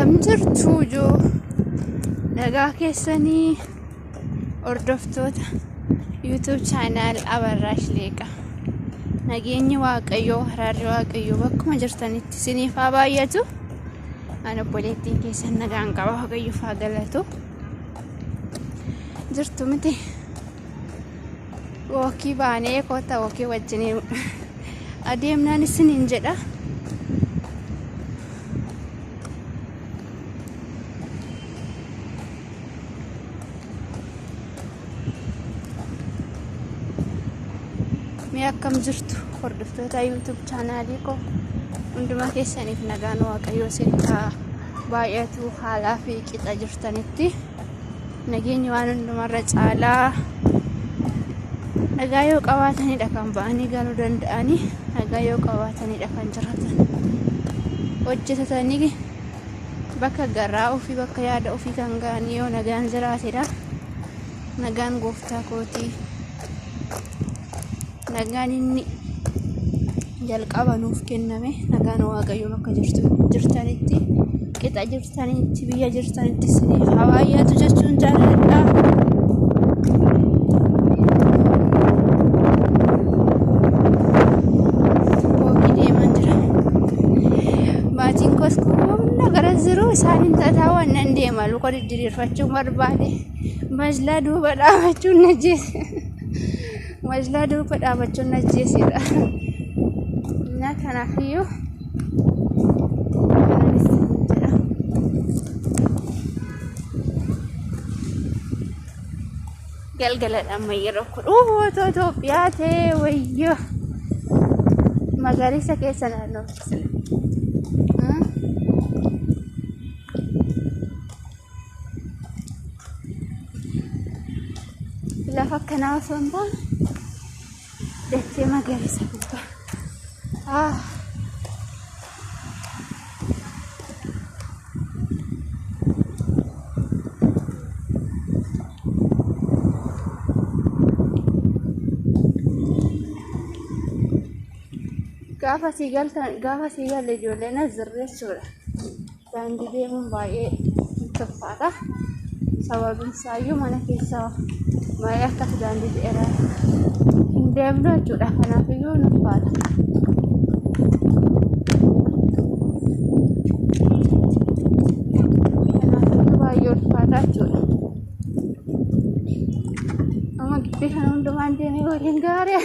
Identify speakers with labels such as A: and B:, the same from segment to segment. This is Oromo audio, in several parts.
A: Akkam jirtu joo nagaa keessanii hordoftoota YouTube channel Abarraash Leeqa. Nageenyi Waaqayyoo haraarri Waaqayyoo bakkuma jirtanitti isiniif haa baay'atu. Ana obboleettiin keessan nagaan qaba Waaqayyoof haa galatu. Jirtu miti wookii baanee koota wookii wajjin adeemnaan isiniin jedha. Akkam jirtu hordoftoota YouTube channelii ko hundumaa keessaniif nagaan Waaqayyoo isiniif haa baay'atu. Haalaa fi qixa jirtanitti nageenyi waan hundumarra caalaa nagaa yoo qabaatanidha kan ba'anii galuu danda'anii, nagaa yoo qabaatanidha kan jiraatan hojjetatanii bakka garaa ofii bakka yaada ofii kan ga'anii yoo nagaan jiraatedha. Nagaan gooftaa kootii nagaan inni jalqaba nuuf kenname nagaan Waaqayyoo bakka jirtanitti qixa jirtanitti biyya jirtanitti isiniif haa baay'atu jechuun jaalladha. Wookii deemaa jira. Maatiin koos humna gara ziruu isaaniin tataawwan nan deema luka didiriirfachuu barbaade majlaa duuba dhaabachuun najjeese. Majlaa duuba dhaabachuun najjeesidha. Naa kanaafiyyuu galgaladhaan yeroo kudhuu Itoophiyaa ta'e wayyoo magariisa keessa naannoo lafa akkanaa osoo hin taane dachee magariisa gubbaa. Gaafa sii galle ijoolleen azirreessuudha. Daandii deemuun baay'ee tuffaata. Sababiin isaayyuu mana keessa maayii akkas daandii dheeraa hin deemnu jechuudha. Kanaafiyyuu nuffaata. Kanaafiyyuu baay'ee ulfaata jechuudha. Amma gibbii kana hundumaan deemee waliin gaarii.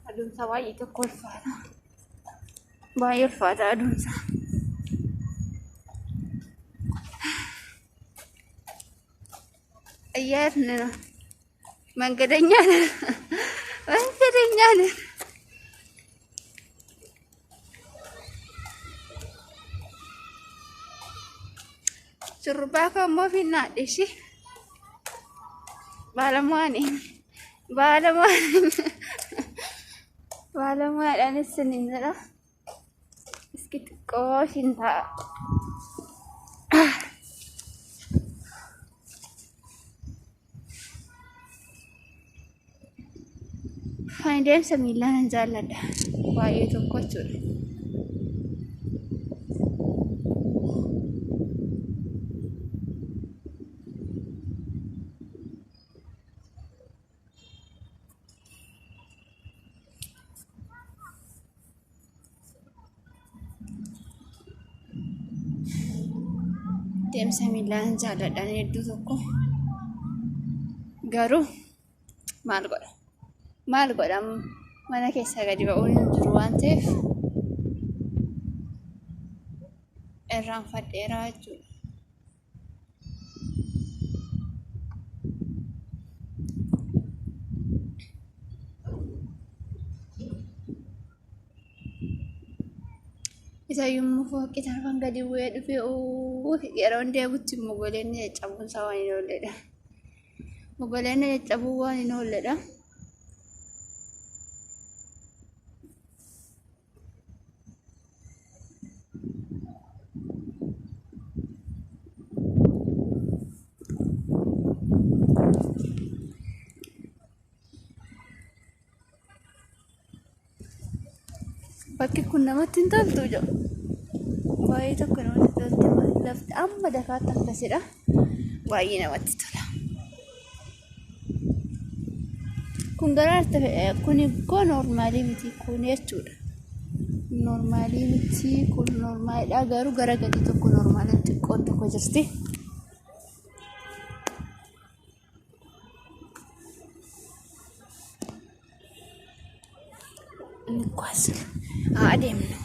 A: Aduunsa baay'ee tokko ulfaata. Baay'ee ulfaata aduunsa. Ayyaarni mangadanya surbaa kammoo finnaadhishi baalamuudhaan isiniin jedha. Iski xiqqoo ishiin ta'a. Deemsa miilaan jaalladha baay'ee tokko jechuudha. Deemsa miilaan jaalladhaan hedduu tokko garuu maal godha mana keessa gadi ba'uun hin jiru waan ta'eef irraanfadheera jechuudha. isayyummoo fooqii tarfan gadi bu'ee dhufe yeroo deebi'utti mogoleen caccabuun isaa waan hin oolledha. Mogoleen caccabuu waan hin oolledha. Bakki kun namatti hin toltu jedhu. Baay'ee tokko namatti tolti. Lafti amma dakaatti akkasidha. Baay'ee namatti tola. Kun garaarta kun koo noormaalii miti kun jechuudha. Noormaalii miti kun noormaalidha garuu gara gadi tokko noormaalii xiqqoon tokko jirti. Kuas ademnu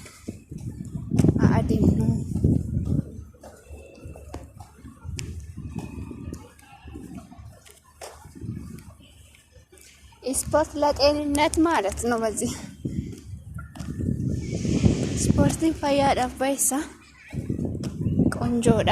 A: ስፖርት ለጤንነት ማለት ነው። በዚህ ስፖርትን ፈያዳፍ ባይሳ ቆንጆዳ